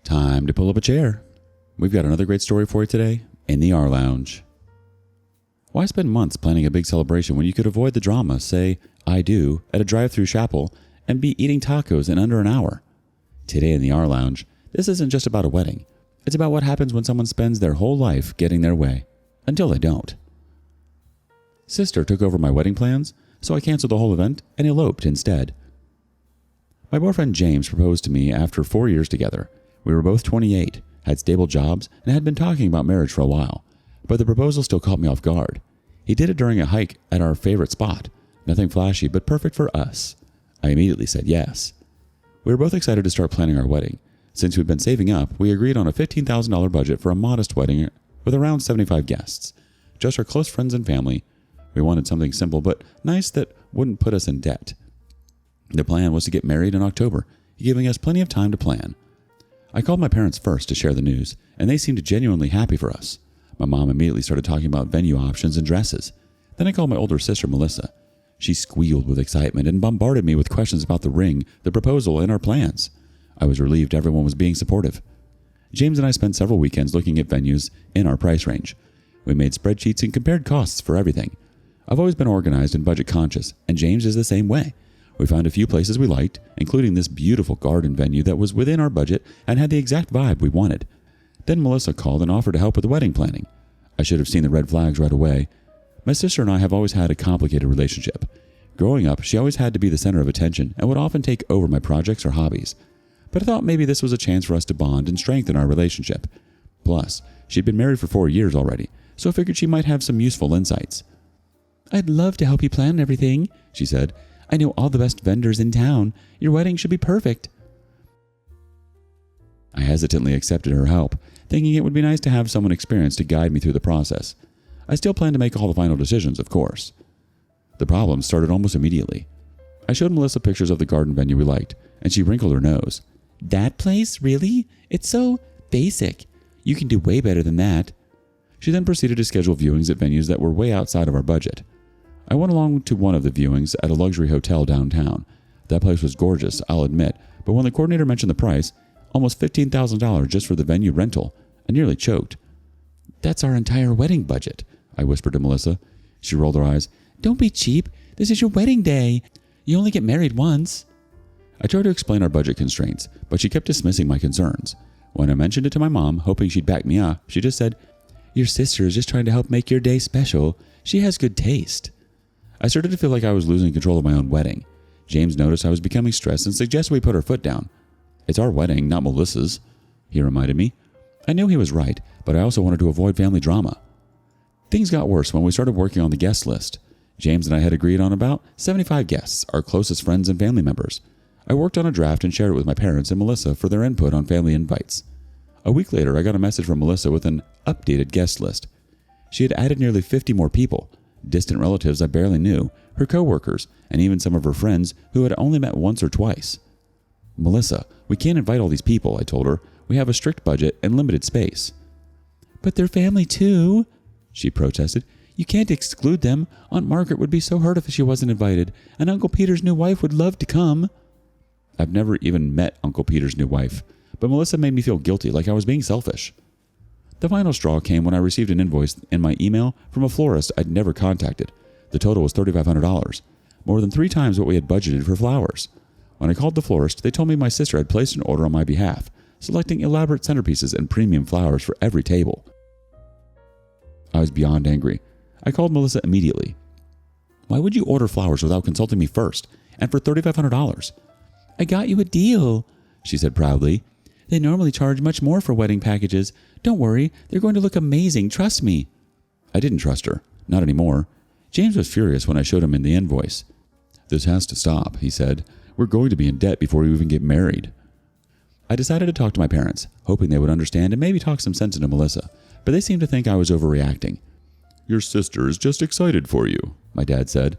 Time to pull up a chair. We've got another great story for you today in the rLounge. Why spend months planning a big celebration when you could avoid the drama, say, I do, at a drive-through chapel and be eating tacos in under an hour? Today in the rLounge, this isn't just about a wedding. It's about what happens when someone spends their whole life getting their way, until they don't. Sister took over my wedding plans, so I canceled the whole event and eloped instead. My boyfriend James proposed to me after 4 years together. We were both 28, had stable jobs, and had been talking about marriage for a while, but the proposal still caught me off guard. He did it during a hike at our favorite spot. Nothing flashy, but perfect for us. I immediately said yes. We were both excited to start planning our wedding. Since we'd been saving up, we agreed on a $15,000 budget for a modest wedding with around 75 guests. Just our close friends and family. We wanted something simple but nice that wouldn't put us in debt. The plan was to get married in October, giving us plenty of time to plan. I called my parents first to share the news, and they seemed genuinely happy for us. My mom immediately started talking about venue options and dresses. Then I called my older sister, Melissa. She squealed with excitement and bombarded me with questions about the ring, the proposal, and our plans. I was relieved everyone was being supportive. James and I spent several weekends looking at venues in our price range. We made spreadsheets and compared costs for everything. I've always been organized and budget conscious, and James is the same way. We found a few places we liked, including this beautiful garden venue that was within our budget and had the exact vibe we wanted. Then Melissa called and offered to help with the wedding planning. I should have seen the red flags right away. My sister and I have always had a complicated relationship. Growing up, she always had to be the center of attention and would often take over my projects or hobbies. But I thought maybe this was a chance for us to bond and strengthen our relationship. Plus, she'd been married for 4 years already, so I figured she might have some useful insights. "I'd love to help you plan everything," she said. "I know all the best vendors in town. Your wedding should be perfect." I hesitantly accepted her help, thinking it would be nice to have someone experienced to guide me through the process. I still planned to make all the final decisions, of course. The problem started almost immediately. I showed Melissa pictures of the garden venue we liked, and she wrinkled her nose. "That place? Really? It's so basic. You can do way better than that." She then proceeded to schedule viewings at venues that were way outside of our budget. I went along to one of the viewings at a luxury hotel downtown. That place was gorgeous, I'll admit, but when the coordinator mentioned the price, almost $15,000 just for the venue rental, I nearly choked. "That's our entire wedding budget," I whispered to Melissa. She rolled her eyes. "Don't be cheap. This is your wedding day. You only get married once." I tried to explain our budget constraints, but she kept dismissing my concerns. When I mentioned it to my mom, hoping she'd back me up, she just said, "Your sister is just trying to help make your day special. She has good taste." I started to feel like I was losing control of my own wedding. James noticed I was becoming stressed and suggested we put our foot down. "It's our wedding, not Melissa's," he reminded me. I knew he was right, but I also wanted to avoid family drama. Things got worse when we started working on the guest list. James and I had agreed on about 75 guests, our closest friends and family members. I worked on a draft and shared it with my parents and Melissa for their input on family invites. A week later, I got a message from Melissa with an updated guest list. She had added nearly 50 more people. Distant relatives I barely knew, her coworkers, and even some of her friends who had only met once or twice. "Melissa, we can't invite all these people," I told her. "We have a strict budget and limited space." "But they're family too," she protested. "You can't exclude them. Aunt Margaret would be so hurt if she wasn't invited, and Uncle Peter's new wife would love to come." I've never even met Uncle Peter's new wife, but Melissa made me feel guilty, like I was being selfish. The final straw came when I received an invoice in my email from a florist I'd never contacted. The total was $3,500, more than 3 times what we had budgeted for flowers. When I called the florist, they told me my sister had placed an order on my behalf, selecting elaborate centerpieces and premium flowers for every table. I was beyond angry. I called Melissa immediately. "Why would you order flowers without consulting me first, and for $3,500? "I got you a deal," she said proudly. "They normally charge much more for wedding packages. Don't worry, they're going to look amazing, trust me." I didn't trust her, not anymore. James was furious when I showed him in the invoice. "This has to stop," he said. "We're going to be in debt before we even get married." I decided to talk to my parents, hoping they would understand and maybe talk some sense into Melissa, but they seemed to think I was overreacting. "Your sister is just excited for you," my dad said.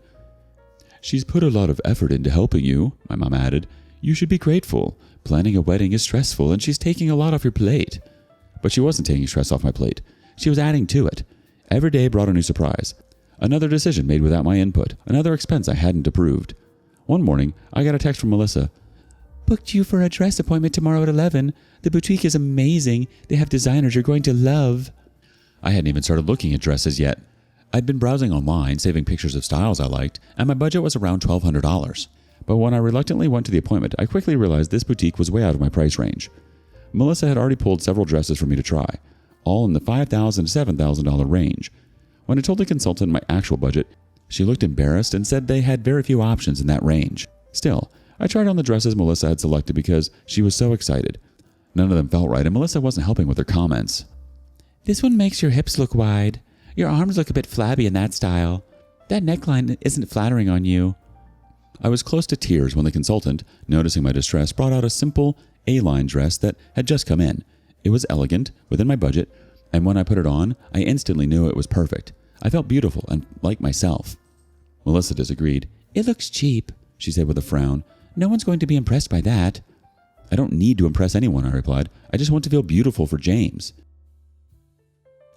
"She's put a lot of effort into helping you," my mom added. "You should be grateful. Planning a wedding is stressful and she's taking a lot off your plate." But she wasn't taking stress off my plate. She was adding to it. Every day brought a new surprise. Another decision made without my input. Another expense I hadn't approved. One morning, I got a text from Melissa. Booked you for a dress appointment tomorrow at 11. The boutique is amazing. They have designers you're going to love. I hadn't even started looking at dresses yet. I'd been browsing online, saving pictures of styles I liked, and my budget was around $1,200. But when I reluctantly went to the appointment, I quickly realized this boutique was way out of my price range. Melissa had already pulled several dresses for me to try, all in the $5,000 to $7,000 range. When I told the consultant my actual budget, she looked embarrassed and said they had very few options in that range. Still, I tried on the dresses Melissa had selected because she was so excited. None of them felt right, and Melissa wasn't helping with her comments. This one makes your hips look wide. Your arms look a bit flabby in that style. That neckline isn't flattering on you. I was close to tears when the consultant, noticing my distress, brought out a simple A-line dress that had just come in. It was elegant, within my budget, and when I put it on, I instantly knew it was perfect. I felt beautiful and like myself. Melissa disagreed. It looks cheap, she said with a frown. No one's going to be impressed by that. I don't need to impress anyone, I replied. I just want to feel beautiful for James.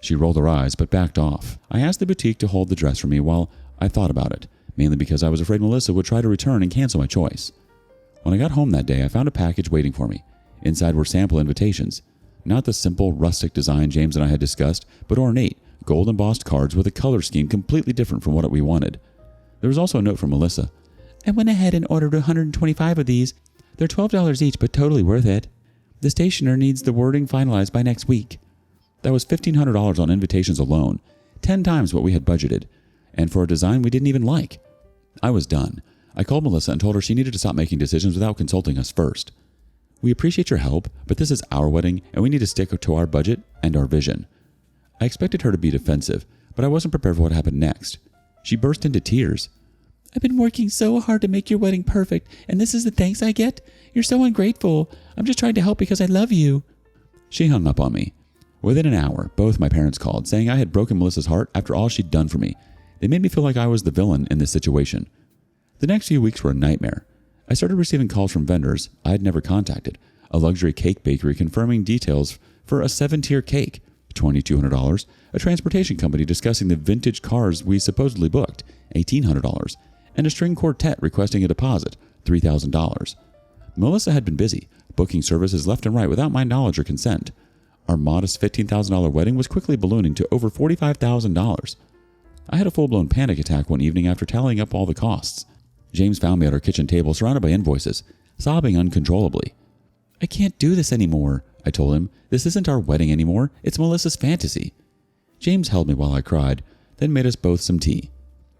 She rolled her eyes, but backed off. I asked the boutique to hold the dress for me while I thought about it, mainly because I was afraid Melissa would try to return and cancel my choice. When I got home that day, I found a package waiting for me. Inside were sample invitations. Not the simple, rustic design James and I had discussed, but ornate, gold-embossed cards with a color scheme completely different from what we wanted. There was also a note from Melissa. I went ahead and ordered 125 of these. They're $12 each, but totally worth it. The stationer needs the wording finalized by next week. That was $1,500 on invitations alone, 10 times what we had budgeted, and for a design we didn't even like. I was done. I called Melissa and told her she needed to stop making decisions without consulting us first. We appreciate your help, but this is our wedding and we need to stick to our budget and our vision. I expected her to be defensive, but I wasn't prepared for what happened next. She burst into tears. I've been working so hard to make your wedding perfect, and this is the thanks I get? You're so ungrateful. I'm just trying to help because I love you. She hung up on me. Within an hour, both my parents called, saying I had broken Melissa's heart after all she'd done for me. They made me feel like I was the villain in this situation. The next few weeks were a nightmare. I started receiving calls from vendors I had never contacted, a luxury cake bakery confirming details for a 7-tier cake, $2,200, a transportation company discussing the vintage cars we supposedly booked, $1,800, and a string quartet requesting a deposit, $3,000. Melissa had been busy, booking services left and right without my knowledge or consent. Our modest $15,000 wedding was quickly ballooning to over $45,000. I had a full-blown panic attack one evening after tallying up all the costs. James found me at our kitchen table surrounded by invoices, sobbing uncontrollably. I can't do this anymore, I told him. This isn't our wedding anymore. It's Melissa's fantasy. James held me while I cried, then made us both some tea.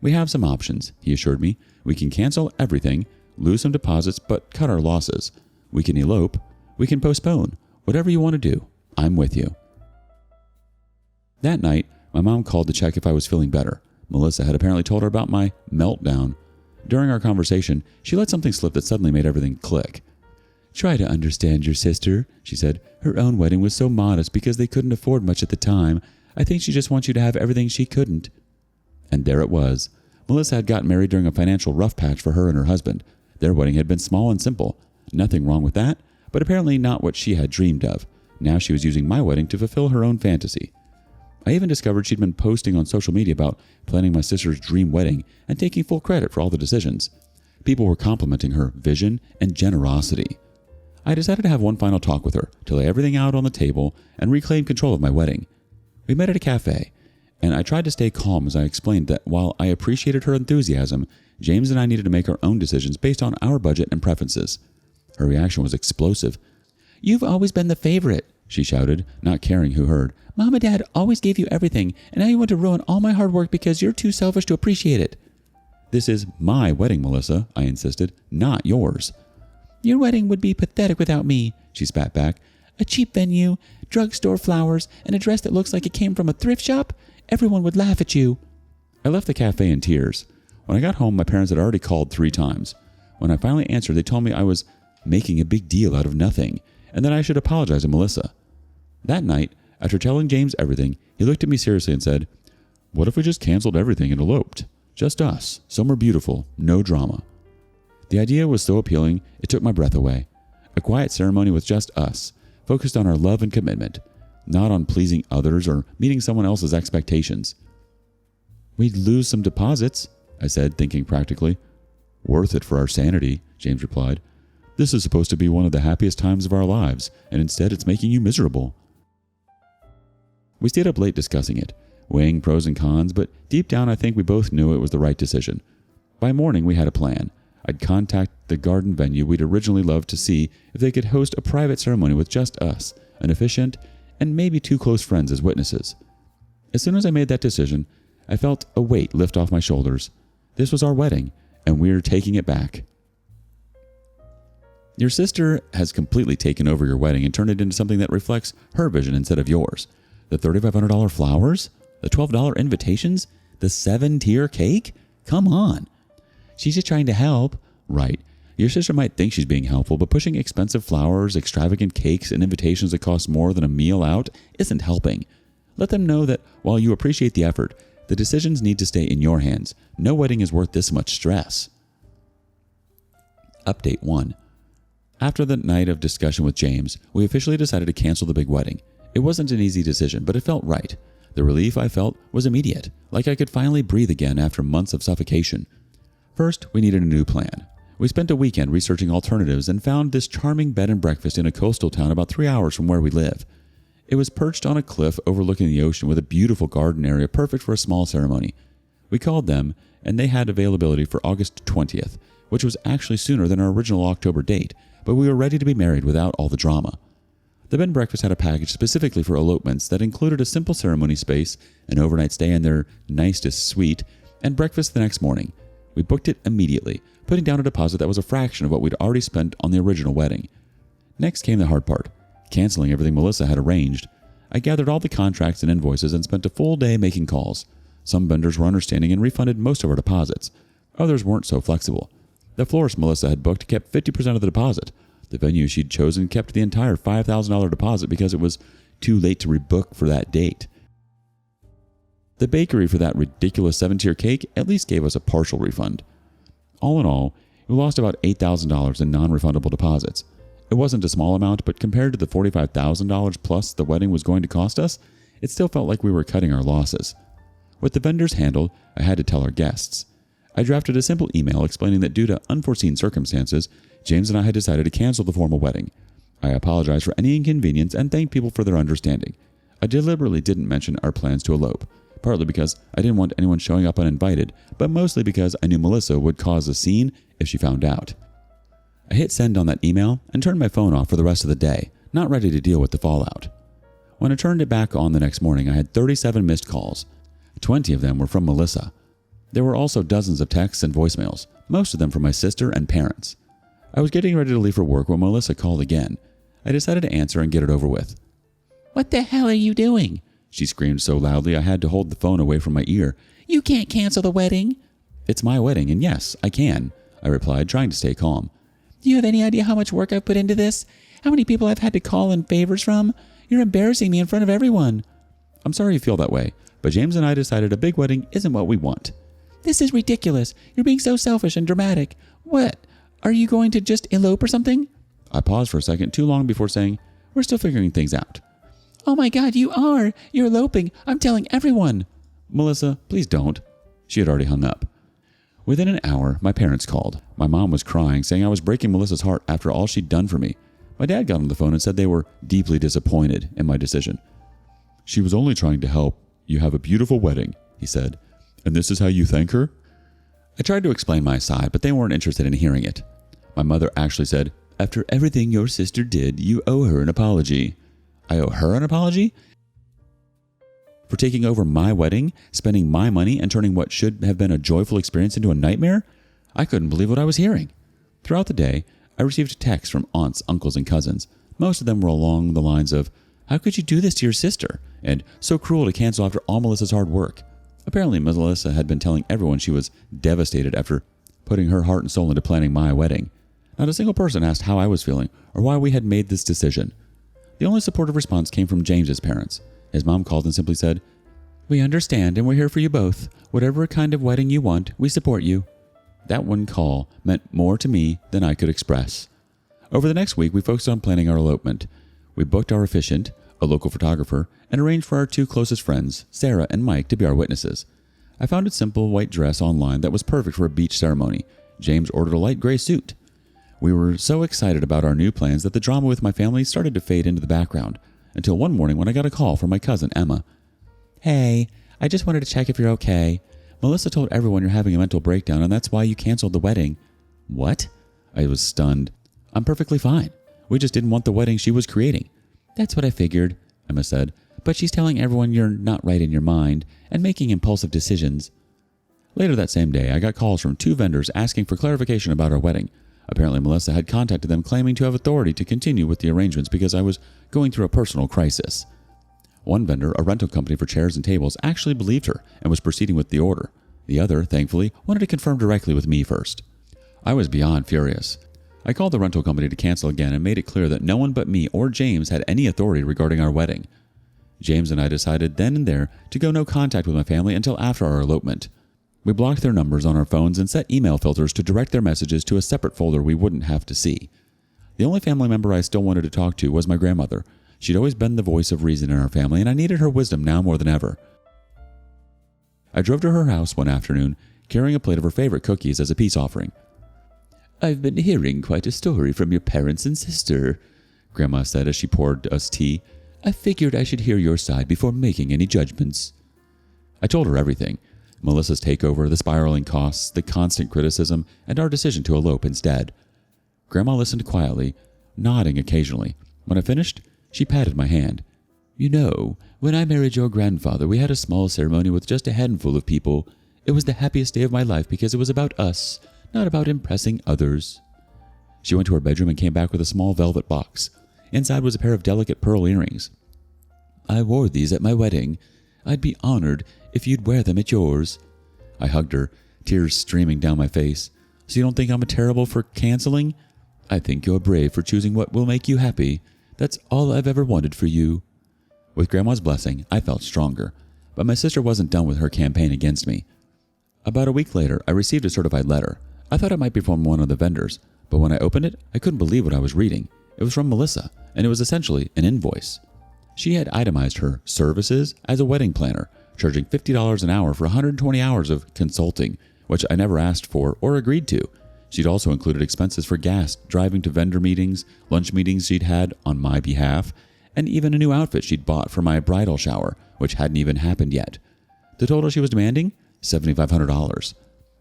We have some options, he assured me. We can cancel everything, lose some deposits, but cut our losses. We can elope. We can postpone. Whatever you want to do, I'm with you. That night, my mom called to check if I was feeling better. Melissa had apparently told her about my meltdown. During our conversation, she let something slip that suddenly made everything click. Try to understand your sister, she said. Her own wedding was so modest because they couldn't afford much at the time. I think she just wants you to have everything she couldn't. And there it was. Melissa had gotten married during a financial rough patch for her and her husband. Their wedding had been small and simple. Nothing wrong with that, but apparently not what she had dreamed of. Now she was using my wedding to fulfill her own fantasy. I even discovered she'd been posting on social media about planning my sister's dream wedding and taking full credit for all the decisions. People were complimenting her vision and generosity. I decided to have one final talk with her to lay everything out on the table and reclaim control of my wedding. We met at a cafe, and I tried to stay calm as I explained that while I appreciated her enthusiasm, James and I needed to make our own decisions based on our budget and preferences. Her reaction was explosive. You've always been the favorite, she shouted, not caring who heard. Mom and Dad always gave you everything, and now you want to ruin all my hard work because you're too selfish to appreciate it. This is my wedding, Melissa, I insisted, not yours. Your wedding would be pathetic without me, she spat back. A cheap venue, drugstore flowers, and a dress that looks like it came from a thrift shop? Everyone would laugh at you. I left the cafe in tears. When I got home, my parents had already called 3 times. When I finally answered, they told me I was making a big deal out of nothing, and that I should apologize to Melissa. That night, after telling James everything, he looked at me seriously and said, What if we just canceled everything and eloped? Just us, somewhere beautiful, no drama. The idea was so appealing, it took my breath away. A quiet ceremony with just us, focused on our love and commitment, not on pleasing others or meeting someone else's expectations. We'd lose some deposits, I said, thinking practically. Worth it for our sanity, James replied. This is supposed to be one of the happiest times of our lives, and instead it's making you miserable." We stayed up late discussing it, weighing pros and cons, but deep down I think we both knew it was the right decision. By morning we had a plan. I'd contact the garden venue we'd originally loved to see if they could host a private ceremony with just us, an officiant, and maybe 2 close friends as witnesses. As soon as I made that decision, I felt a weight lift off my shoulders. This was our wedding, and we're taking it back. Your sister has completely taken over your wedding and turned it into something that reflects her vision instead of yours. The $3,500 flowers? The $12 invitations? The 7-tier cake? Come on. She's just trying to help. Right. Your sister might think she's being helpful, but pushing expensive flowers, extravagant cakes, and invitations that cost more than a meal out isn't helping. Let them know that while you appreciate the effort, the decisions need to stay in your hands. No wedding is worth this much stress. Update 1. After the night of discussion with James, we officially decided to cancel the big wedding. It wasn't an easy decision, but it felt right. The relief I felt was immediate, like I could finally breathe again after months of suffocation. First, we needed a new plan. We spent a weekend researching alternatives and found this charming bed and breakfast in a coastal town about 3 hours from where we live. It was perched on a cliff overlooking the ocean with a beautiful garden area perfect for a small ceremony. We called them, and they had availability for August 20th, which was actually sooner than our original October date, but we were ready to be married without all the drama. The bed and breakfast had a package specifically for elopements that included a simple ceremony space, an overnight stay in their nicest suite, and breakfast the next morning. We booked it immediately, putting down a deposit that was a fraction of what we'd already spent on the original wedding. Next came the hard part, canceling everything Melissa had arranged. I gathered all the contracts and invoices and spent a full day making calls. Some vendors were understanding and refunded most of our deposits. Others weren't so flexible. The florist Melissa had booked kept 50% of the deposit. The venue she'd chosen kept the entire $5,000 deposit because it was too late to rebook for that date. The bakery for that ridiculous 7-tier cake at least gave us a partial refund. All in all, we lost about $8,000 in non-refundable deposits. It wasn't a small amount, but compared to the $45,000 plus the wedding was going to cost us, it still felt like we were cutting our losses. With the vendors handled, I had to tell our guests. I drafted a simple email explaining that due to unforeseen circumstances, James and I had decided to cancel the formal wedding. I apologized for any inconvenience and thanked people for their understanding. I deliberately didn't mention our plans to elope, partly because I didn't want anyone showing up uninvited, but mostly because I knew Melissa would cause a scene if she found out. I hit send on that email and turned my phone off for the rest of the day, not ready to deal with the fallout. When I turned it back on the next morning, I had 37 missed calls. 20 of them were from Melissa. There were also dozens of texts and voicemails, most of them from my sister and parents. I was getting ready to leave for work when Melissa called again. I decided to answer and get it over with. "What the hell are you doing?" She screamed so loudly I had to hold the phone away from my ear. "You can't cancel the wedding." "It's my wedding, and yes, I can," I replied, trying to stay calm. "Do you have any idea how much work I've put into this? How many people I've had to call in favors from? You're embarrassing me in front of everyone." "I'm sorry you feel that way, but James and I decided a big wedding isn't what we want." "This is ridiculous. You're being so selfish and dramatic. What? Are you going to just elope or something?" I paused for a second too long before saying, "We're still figuring things out." "Oh my God, you are! You're eloping! I'm telling everyone!" "Melissa, please don't." She had already hung up. Within an hour, my parents called. My mom was crying, saying I was breaking Melissa's heart after all she'd done for me. My dad got on the phone and said they were deeply disappointed in my decision. "She was only trying to help you have a beautiful wedding," he said. "And this is how you thank her?" I tried to explain my side, but they weren't interested in hearing it. My mother actually said, "After everything your sister did, you owe her an apology." I owe her an apology? For taking over my wedding, spending my money, and turning what should have been a joyful experience into a nightmare? I couldn't believe what I was hearing. Throughout the day, I received texts from aunts, uncles, and cousins. Most of them were along the lines of, "How could you do this to your sister?" and "So cruel to cancel after all Melissa's hard work." Apparently, Melissa had been telling everyone she was devastated after putting her heart and soul into planning my wedding. Not a single person asked how I was feeling or why we had made this decision. The only supportive response came from James's parents. His mom called and simply said, "We understand and we're here for you both. Whatever kind of wedding you want, we support you." That one call meant more to me than I could express. Over the next week, we focused on planning our elopement. We booked our officiant, a local photographer, and arranged for our 2 closest friends, Sarah and Mike, to be our witnesses. I found a simple white dress online that was perfect for a beach ceremony. James ordered a light gray suit. We were so excited about our new plans that the drama with my family started to fade into the background, until one morning when I got a call from my cousin Emma. Hey, I just wanted to check if you're okay. Melissa told everyone you're having a mental breakdown and that's why you canceled the wedding. What? I was stunned. I'm perfectly fine. We just didn't want the wedding she was creating. That's what I figured, Emma said. But she's telling everyone you're not right in your mind and making impulsive decisions. Later that same day, I got calls from 2 vendors asking for clarification about our wedding. Apparently, Melissa had contacted them claiming to have authority to continue with the arrangements because I was going through a personal crisis. One vendor, a rental company for chairs and tables, actually believed her and was proceeding with the order. The other, thankfully, wanted to confirm directly with me first. I was beyond furious. I called the rental company to cancel again and made it clear that no one but me or James had any authority regarding our wedding. James and I decided then and there to go no contact with my family until after our elopement. We blocked their numbers on our phones and set email filters to direct their messages to a separate folder we wouldn't have to see. The only family member I still wanted to talk to was my grandmother. She'd always been the voice of reason in our family, and I needed her wisdom now more than ever. I drove to her house one afternoon, carrying a plate of her favorite cookies as a peace offering. I've been hearing quite a story from your parents and sister, Grandma said as she poured us tea. I figured I should hear your side before making any judgments. I told her everything. Melissa's takeover, the spiraling costs, the constant criticism, and our decision to elope instead. Grandma listened quietly, nodding occasionally. When I finished, she patted my hand. You know, when I married your grandfather, we had a small ceremony with just a handful of people. It was the happiest day of my life because it was about us, not about impressing others. She went to her bedroom and came back with a small velvet box. Inside was a pair of delicate pearl earrings. I wore these at my wedding. I'd be honored if you'd wear them at yours. I hugged her, tears streaming down my face. So you don't think I'm terrible for canceling? I think you're brave for choosing what will make you happy. That's all I've ever wanted for you. With Grandma's blessing, I felt stronger. But my sister wasn't done with her campaign against me. About a week later, I received a certified letter. I thought it might be from one of the vendors, but when I opened it, I couldn't believe what I was reading. It was from Melissa, and it was essentially an invoice. She had itemized her services as a wedding planner, charging $50 an hour for 120 hours of consulting, which I never asked for or agreed to. She'd also included expenses for gas, driving to vendor meetings, lunch meetings she'd had on my behalf, and even a new outfit she'd bought for my bridal shower, which hadn't even happened yet. The total she was demanding? $7,500.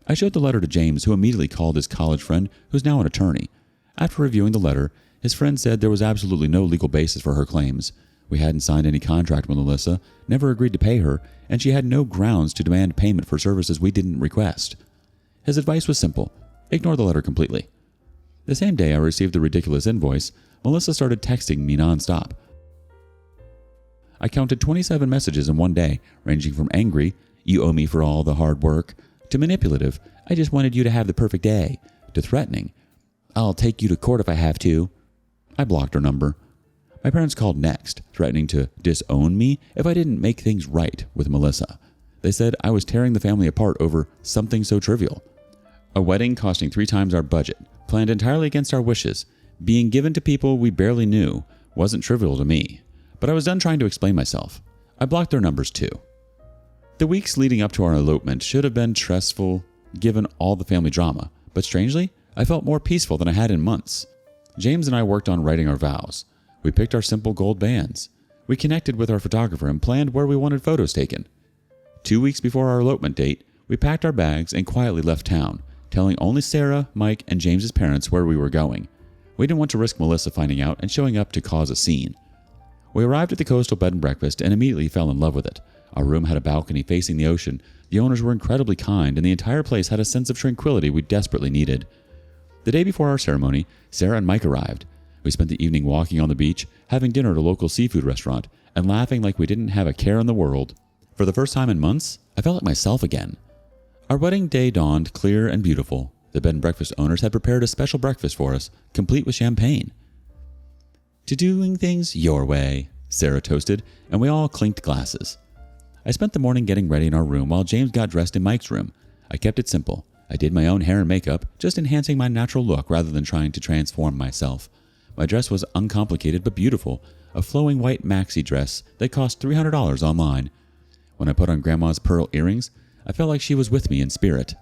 I showed the letter to James, who immediately called his college friend, who's now an attorney. After reviewing the letter, his friend said there was absolutely no legal basis for her claims. We hadn't signed any contract with Melissa, never agreed to pay her, and she had no grounds to demand payment for services we didn't request. His advice was simple: ignore the letter completely. The same day I received the ridiculous invoice, Melissa started texting me nonstop. I counted 27 messages in one day, ranging from angry, "You owe me for all the hard work," to manipulative, "I just wanted you to have the perfect day," to threatening, "I'll take you to court if I have to." I blocked her number. My parents called next, threatening to disown me if I didn't make things right with Melissa. They said I was tearing the family apart over something so trivial. A wedding costing 3 times our budget, planned entirely against our wishes, being given to people we barely knew, wasn't trivial to me. But I was done trying to explain myself. I blocked their numbers too. The weeks leading up to our elopement should have been stressful given all the family drama, but strangely, I felt more peaceful than I had in months. James and I worked on writing our vows. We picked our simple gold bands. We connected with our photographer and planned where we wanted photos taken. 2 weeks before our elopement date, we packed our bags and quietly left town, telling only Sarah, Mike, and James's parents where we were going. We didn't want to risk Melissa finding out and showing up to cause a scene. We arrived at the coastal bed and breakfast and immediately fell in love with it. Our room had a balcony facing the ocean. The owners were incredibly kind, and the entire place had a sense of tranquility we desperately needed. The day before our ceremony, Sarah and Mike arrived. We spent the evening walking on the beach, having dinner at a local seafood restaurant, and laughing like we didn't have a care in the world. For the first time in months, I felt like myself again. Our wedding day dawned clear and beautiful. The bed and breakfast owners had prepared a special breakfast for us, complete with champagne. "To doing things your way," Sarah toasted, and we all clinked glasses. I spent the morning getting ready in our room while James got dressed in Mike's room. I kept it simple. I did my own hair and makeup, just enhancing my natural look rather than trying to transform myself. My dress was uncomplicated but beautiful, a flowing white maxi dress that cost $300 online. When I put on Grandma's pearl earrings, I felt like she was with me in spirit.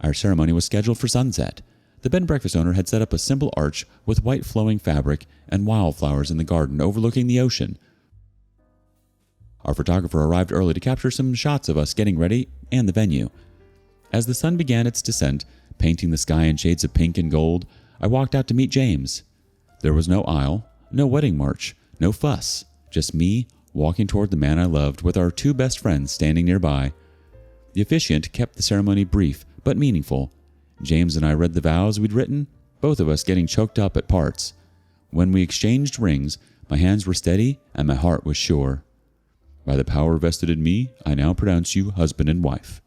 Our ceremony was scheduled for sunset. The bed and breakfast owner had set up a simple arch with white flowing fabric and wildflowers in the garden overlooking the ocean. Our photographer arrived early to capture some shots of us getting ready and the venue. As the sun began its descent, painting the sky in shades of pink and gold, I walked out to meet James. There was no aisle, no wedding march, no fuss, just me walking toward the man I loved with our two best friends standing nearby. The officiant kept the ceremony brief but meaningful. James and I read the vows we'd written, both of us getting choked up at parts. When we exchanged rings, my hands were steady and my heart was sure. By the power vested in me, I now pronounce you husband and wife.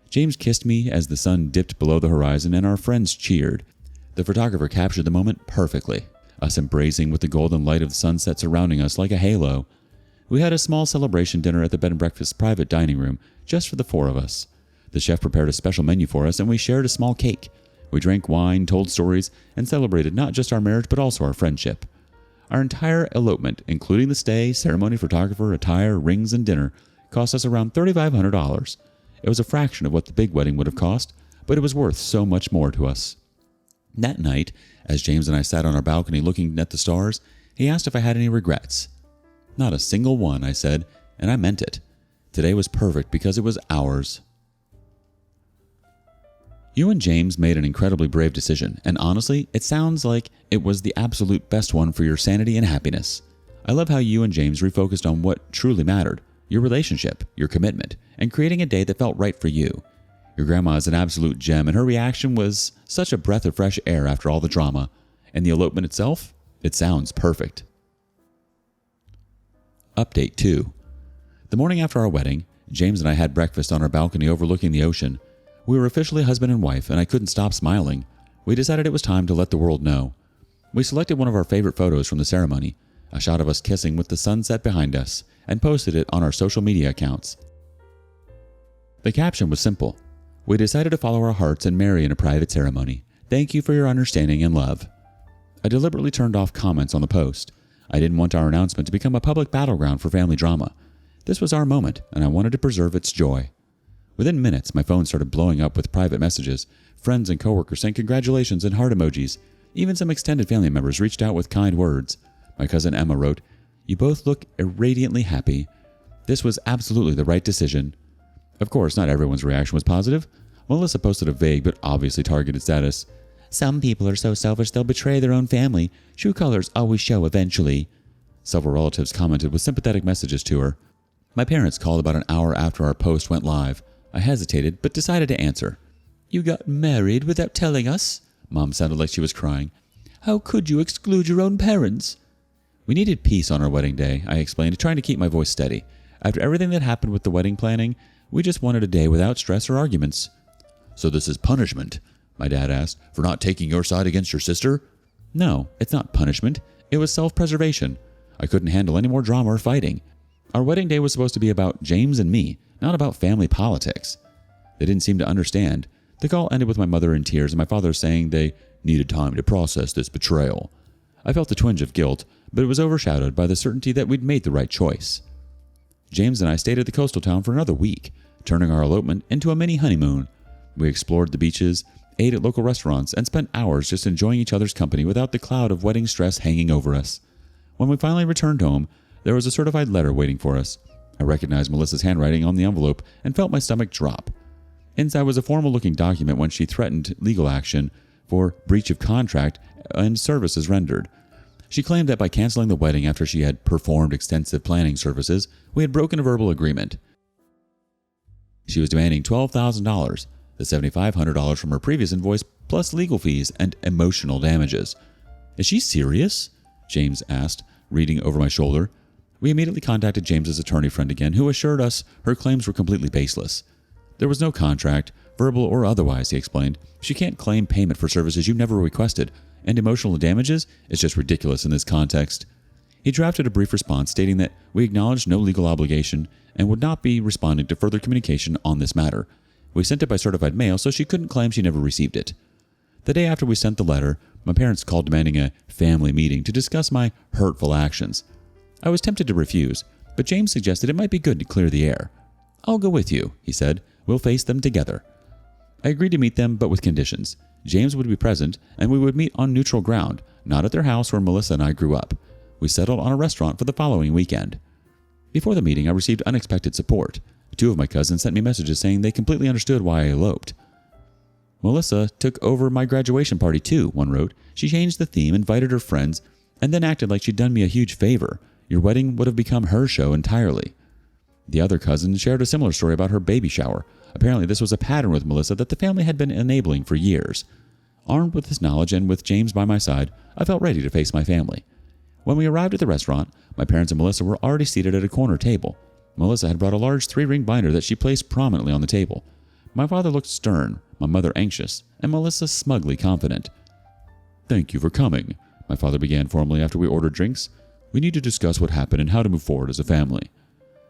James kissed me as the sun dipped below the horizon and our friends cheered. The photographer captured the moment perfectly, us embracing with the golden light of the sunset surrounding us like a halo. We had a small celebration dinner at the bed and breakfast private dining room, just for the four of us. The chef prepared a special menu for us and we shared a small cake. We drank wine, told stories, and celebrated not just our marriage but also our friendship. Our entire elopement, including the stay, ceremony, photographer, attire, rings, and dinner, cost us around $3,500. It was a fraction of what the big wedding would have cost, but it was worth so much more to us. That night, as James and I sat on our balcony looking at the stars, he asked if I had any regrets. Not a single one, I said, and I meant it. Today was perfect because it was ours. You and James made an incredibly brave decision, and honestly, it sounds like it was the absolute best one for your sanity and happiness. I love how you and James refocused on what truly mattered, your relationship, your commitment, and creating a day that felt right for you. Your grandma is an absolute gem, and her reaction was such a breath of fresh air after all the drama. And the elopement itself? It sounds perfect. Update 2. The morning after our wedding, James and I had breakfast on our balcony overlooking the ocean. We were officially husband and wife, and I couldn't stop smiling. We decided it was time to let the world know. We selected one of our favorite photos from the ceremony, a shot of us kissing with the sunset behind us, and posted it on our social media accounts. The caption was simple. We decided to follow our hearts and marry in a private ceremony. Thank you for your understanding and love. I deliberately turned off comments on the post. I didn't want our announcement to become a public battleground for family drama. This was our moment, and I wanted to preserve its joy. Within minutes, my phone started blowing up with private messages. Friends and coworkers sent congratulations and heart emojis. Even some extended family members reached out with kind words. My cousin Emma wrote, "You both look irradiantly happy. This was absolutely the right decision." Of course, not everyone's reaction was positive. Melissa posted a vague but obviously targeted status. "Some people are so selfish they'll betray their own family. True colors always show eventually." Several relatives commented with sympathetic messages to her. My parents called about an hour after our post went live. I hesitated, but decided to answer. "You got married without telling us?" Mom sounded like she was crying. "How could you exclude your own parents?" We needed peace on our wedding day, I explained, trying to keep my voice steady. After everything that happened with the wedding planning, we just wanted a day without stress or arguments. "So this is punishment?" my dad asked, "for not taking your side against your sister?" "No, it's not punishment. It was self-preservation. I couldn't handle any more drama or fighting. Our wedding day was supposed to be about James and me, not about family politics." They didn't seem to understand. The call ended with my mother in tears and my father saying they needed time to process this betrayal. I felt a twinge of guilt, but it was overshadowed by the certainty that we'd made the right choice. James and I stayed at the coastal town for another week, turning our elopement into a mini honeymoon. We explored the beaches, ate at local restaurants, and spent hours just enjoying each other's company without the cloud of wedding stress hanging over us. When we finally returned home, there was a certified letter waiting for us. I recognized Melissa's handwriting on the envelope and felt my stomach drop. Inside was a formal-looking document when she threatened legal action for breach of contract and services rendered. She claimed that by canceling the wedding after she had performed extensive planning services, we had broken a verbal agreement. She was demanding $12,000, the $7,500 from her previous invoice, plus legal fees and emotional damages. "Is she serious?" James asked, reading over my shoulder. We immediately contacted James's attorney friend again, who assured us her claims were completely baseless. "There was no contract, verbal or otherwise," he explained. "She can't claim payment for services you never requested, and emotional damages is just ridiculous in this context." He drafted a brief response stating that we acknowledged no legal obligation and would not be responding to further communication on this matter. We sent it by certified mail, so she couldn't claim she never received it. The day after we sent the letter, my parents called demanding a family meeting to discuss my hurtful actions. I was tempted to refuse, but James suggested it might be good to clear the air. "I'll go with you," he said. "We'll face them together." I agreed to meet them, but with conditions. James would be present, and we would meet on neutral ground, not at their house where Melissa and I grew up. We settled on a restaurant for the following weekend. Before the meeting, I received unexpected support. 2 of my cousins sent me messages saying they completely understood why I eloped. Melissa took over my graduation party too, one wrote. She changed the theme, invited her friends, and then acted like she'd done me a huge favor. Your wedding would have become her show entirely. The other cousin shared a similar story about her baby shower. Apparently this was a pattern with Melissa that the family had been enabling for years. Armed with this knowledge and with James by my side, I felt ready to face my family. When we arrived at the restaurant, my parents and Melissa were already seated at a corner table. Melissa had brought a large 3-ring binder that she placed prominently on the table. My father looked stern, my mother anxious, and Melissa smugly confident. "Thank you for coming," my father began formally after we ordered drinks. "We need to discuss what happened and how to move forward as a family."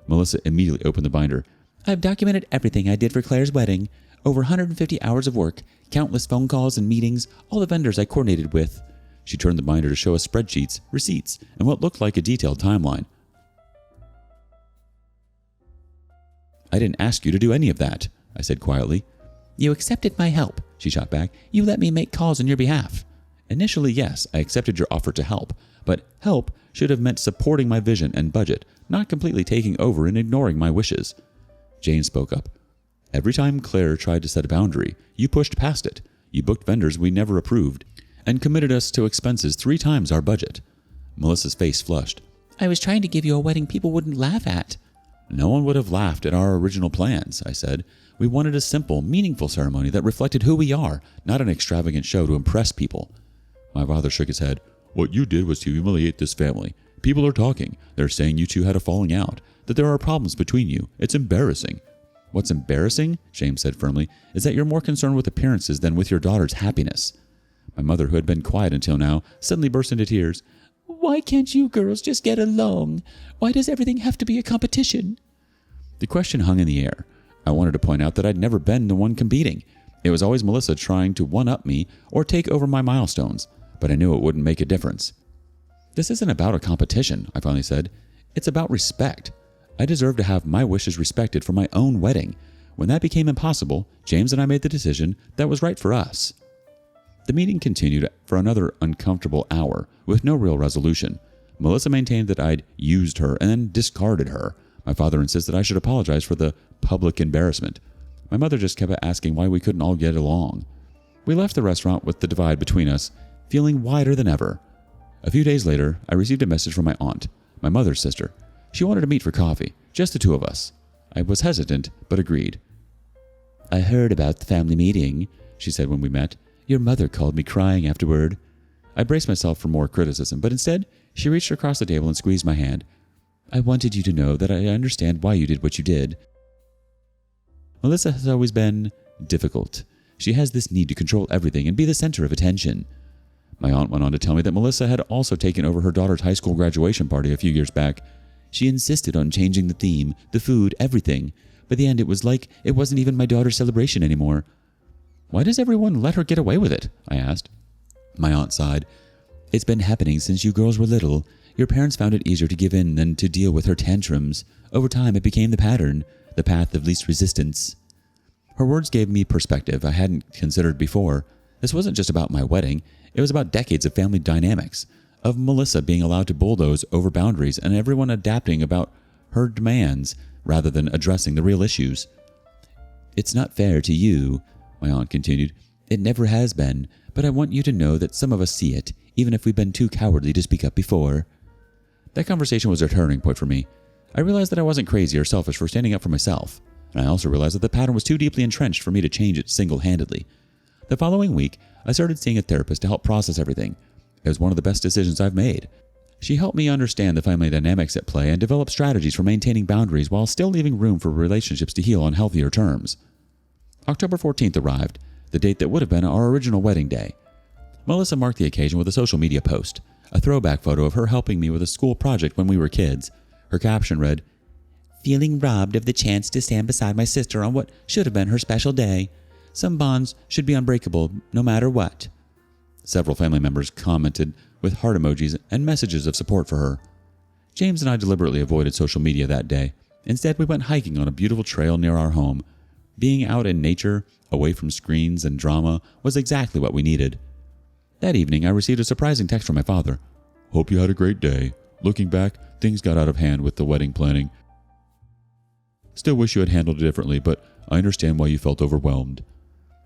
Melissa immediately opened the binder. "I've documented everything I did for Claire's wedding. Over 150 hours of work, countless phone calls and meetings, all the vendors I coordinated with." She turned the binder to show us spreadsheets, receipts, and what looked like a detailed timeline. "I didn't ask you to do any of that," I said quietly. "You accepted my help," she shot back. "You let me make calls on your behalf." Initially, yes, I accepted your offer to help, but help should have meant supporting my vision and budget, not completely taking over and ignoring my wishes. Jane spoke up. "Every time Claire tried to set a boundary, you pushed past it. You booked vendors we never approved and committed us to expenses 3 times our budget." Melissa's face flushed. "I was trying to give you a wedding people wouldn't laugh at." "No one would have laughed at our original plans," I said. "We wanted a simple, meaningful ceremony that reflected who we are, not an extravagant show to impress people." My father shook his head. "What you did was to humiliate this family. People are talking. They're saying you two had a falling out, that there are problems between you. It's embarrassing." "What's embarrassing," James said firmly, "is that you're more concerned with appearances than with your daughter's happiness." My mother, who had been quiet until now, suddenly burst into tears. "Why can't you girls just get along? Why does everything have to be a competition?" The question hung in the air. I wanted to point out that I'd never been the one competing. It was always Melissa trying to one-up me or take over my milestones, but I knew it wouldn't make a difference. "This isn't about a competition," I finally said. "It's about respect. I deserve to have my wishes respected for my own wedding. When that became impossible, James and I made the decision that was right for us." The meeting continued for another uncomfortable hour, with no real resolution. Melissa maintained that I'd used her and then discarded her. My father insisted I should apologize for the public embarrassment. My mother just kept asking why we couldn't all get along. We left the restaurant with the divide between us, feeling wider than ever. A few days later, I received a message from my aunt, my mother's sister. She wanted to meet for coffee, just the 2 of us. I was hesitant, but agreed. "I heard about the family meeting," she said when we met. "Your mother called me crying afterward." I braced myself for more criticism, but instead, she reached across the table and squeezed my hand. "I wanted you to know that I understand why you did what you did." Melissa has always been difficult. She has this need to control everything and be the center of attention. My aunt went on to tell me that Melissa had also taken over her daughter's high school graduation party a few years back. She insisted on changing the theme, the food, everything. By the end, it was like it wasn't even my daughter's celebration anymore. "Why does everyone let her get away with it?" I asked. My aunt sighed. "It's been happening since you girls were little. Your parents found it easier to give in than to deal with her tantrums. Over time, it became the pattern, the path of least resistance." Her words gave me perspective I hadn't considered before. This wasn't just about my wedding. It was about decades of family dynamics, of Melissa being allowed to bulldoze over boundaries and everyone adapting about her demands rather than addressing the real issues. "It's not fair to you," my aunt continued. "It never has been, but I want you to know that some of us see it, even if we've been too cowardly to speak up before." That conversation was a turning point for me. I realized that I wasn't crazy or selfish for standing up for myself, and I also realized that the pattern was too deeply entrenched for me to change it single-handedly. The following week, I started seeing a therapist to help process everything. It was one of the best decisions I've made. She helped me understand the family dynamics at play and develop strategies for maintaining boundaries while still leaving room for relationships to heal on healthier terms. October 14th arrived, the date that would have been our original wedding day. Melissa marked the occasion with a social media post, a throwback photo of her helping me with a school project when we were kids. Her caption read, "Feeling robbed of the chance to stand beside my sister on what should have been her special day. Some bonds should be unbreakable, no matter what." Several family members commented with heart emojis and messages of support for her. James and I deliberately avoided social media that day. Instead, we went hiking on a beautiful trail near our home. Being out in nature, away from screens and drama, was exactly what we needed. That evening, I received a surprising text from my father. "Hope you had a great day. Looking back, things got out of hand with the wedding planning. Still wish you had handled it differently, but I understand why you felt overwhelmed."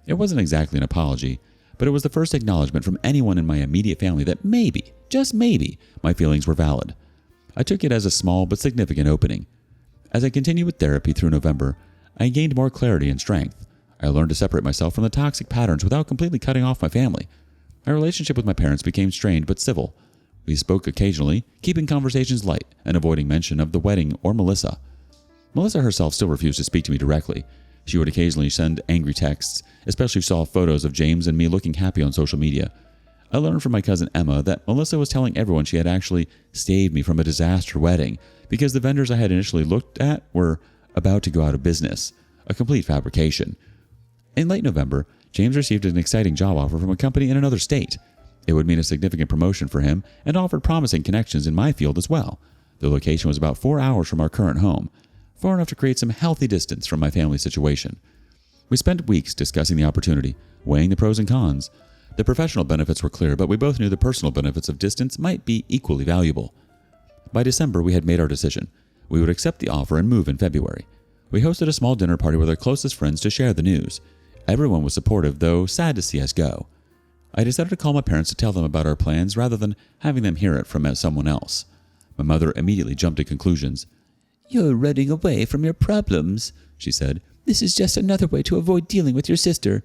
It wasn't exactly an apology, but it was the first acknowledgement from anyone in my immediate family that maybe, just maybe, my feelings were valid. I took it as a small but significant opening. As I continued with therapy through November, I gained more clarity and strength. I learned to separate myself from the toxic patterns without completely cutting off my family. My relationship with my parents became strained but civil. We spoke occasionally, keeping conversations light and avoiding mention of the wedding or Melissa. Melissa herself still refused to speak to me directly. She would occasionally send angry texts, especially if she saw photos of James and me looking happy on social media. I learned from my cousin Emma that Melissa was telling everyone she had actually saved me from a disaster wedding because the vendors I had initially looked at were about to go out of business, a complete fabrication. In late November, James received an exciting job offer from a company in another state. It would mean a significant promotion for him and offered promising connections in my field as well. The location was about 4 hours from our current home, far enough to create some healthy distance from my family situation. We spent weeks discussing the opportunity, weighing the pros and cons. The professional benefits were clear, but we both knew the personal benefits of distance might be equally valuable. By December, we had made our decision. We would accept the offer and move in February. We hosted a small dinner party with our closest friends to share the news. Everyone was supportive, though sad to see us go. I decided to call my parents to tell them about our plans rather than having them hear it from someone else. My mother immediately jumped to conclusions. "You're running away from your problems," she said. "This is just another way to avoid dealing with your sister."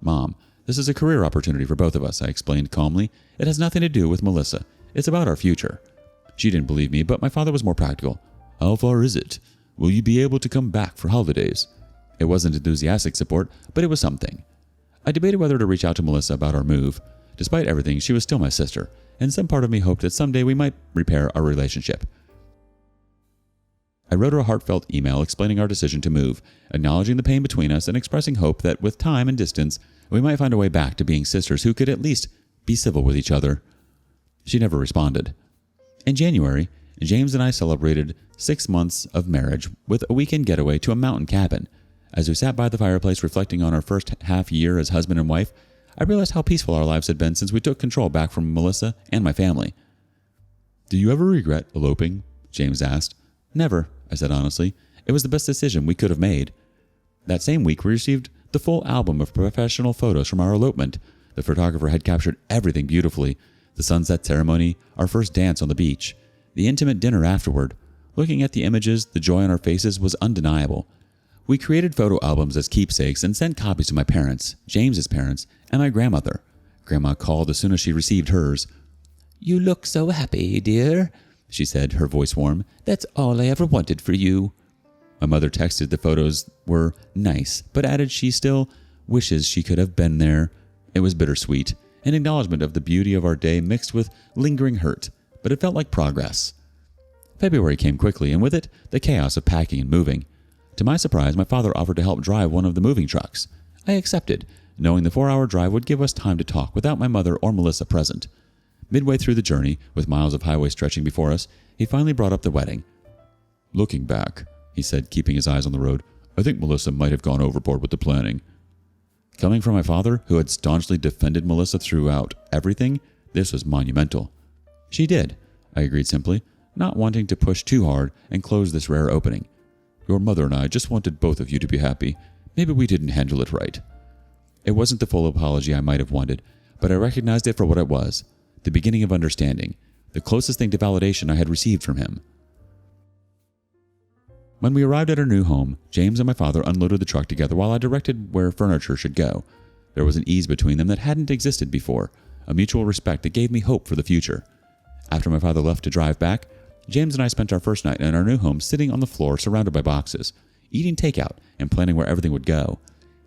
"Mom, this is a career opportunity for both of us," I explained calmly. "It has nothing to do with Melissa. It's about our future." She didn't believe me, but my father was more practical. "How far is it? Will you be able to come back for holidays?" It wasn't enthusiastic support, but it was something. I debated whether to reach out to Melissa about our move. Despite everything, she was still my sister, and some part of me hoped that someday we might repair our relationship. I wrote her a heartfelt email explaining our decision to move, acknowledging the pain between us and expressing hope that with time and distance, we might find a way back to being sisters who could at least be civil with each other. She never responded. In January, James and I celebrated 6 months of marriage with a weekend getaway to a mountain cabin. As we sat by the fireplace reflecting on our first half year as husband and wife, I realized how peaceful our lives had been since we took control back from Melissa and my family. "Do you ever regret eloping?" James asked. "Never," I said honestly. "It was the best decision we could have made." That same week, we received the full album of professional photos from our elopement. The photographer had captured everything beautifully. The sunset ceremony, our first dance on the beach, the intimate dinner afterward. Looking at the images, the joy on our faces was undeniable. We created photo albums as keepsakes and sent copies to my parents, James's parents, and my grandmother. Grandma called as soon as she received hers. "You look so happy, dear," she said, her voice warm. "That's all I ever wanted for you." My mother texted the photos were nice, but added she still wishes she could have been there. It was bittersweet, an acknowledgement of the beauty of our day mixed with lingering hurt, but it felt like progress. February came quickly, and with it, the chaos of packing and moving. To my surprise, my father offered to help drive one of the moving trucks. I accepted, knowing the 4-hour drive would give us time to talk without my mother or Melissa present. Midway through the journey, with miles of highway stretching before us, he finally brought up the wedding. "Looking back," he said, keeping his eyes on the road, "I think Melissa might have gone overboard with the planning." Coming from my father, who had staunchly defended Melissa throughout everything, this was monumental. "She did," I agreed simply, not wanting to push too hard and close this rare opening. "Your mother and I just wanted both of you to be happy. Maybe we didn't handle it right." It wasn't the full apology I might have wanted, but I recognized it for what it was, the beginning of understanding, the closest thing to validation I had received from him. When we arrived at our new home, James and my father unloaded the truck together while I directed where furniture should go. There was an ease between them that hadn't existed before, a mutual respect that gave me hope for the future. After my father left to drive back, James and I spent our first night in our new home sitting on the floor surrounded by boxes, eating takeout and planning where everything would go.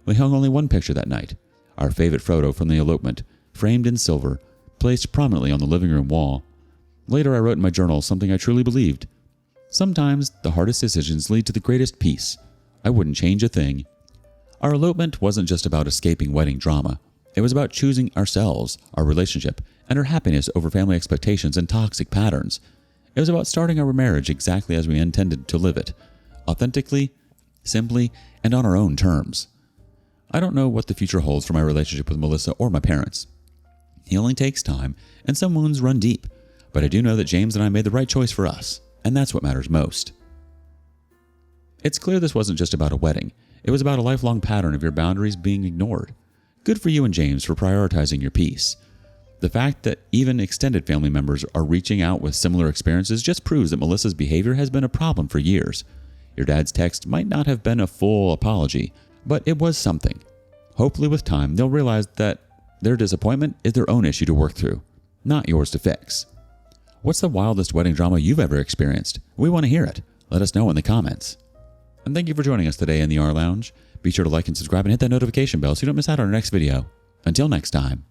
We hung only one picture that night, our favorite photo from the elopement, framed in silver, placed prominently on the living room wall. Later I wrote in my journal something I truly believed. Sometimes the hardest decisions lead to the greatest peace. I wouldn't change a thing. Our elopement wasn't just about escaping wedding drama. It was about choosing ourselves, our relationship, and our happiness over family expectations and toxic patterns. It was about starting our marriage exactly as we intended to live it, authentically, simply, and on our own terms. I don't know what the future holds for my relationship with Melissa or my parents. Healing takes time, and some wounds run deep, but I do know that James and I made the right choice for us, and that's what matters most. It's clear this wasn't just about a wedding. It was about a lifelong pattern of your boundaries being ignored. Good for you and James for prioritizing your peace. The fact that even extended family members are reaching out with similar experiences just proves that Melissa's behavior has been a problem for years. Your dad's text might not have been a full apology, but it was something. Hopefully with time, they'll realize that their disappointment is their own issue to work through, not yours to fix. What's the wildest wedding drama you've ever experienced? We want to hear it. Let us know in the comments. And thank you for joining us today in the rLounge. Be sure to like and subscribe and hit that notification bell so you don't miss out on our next video. Until next time.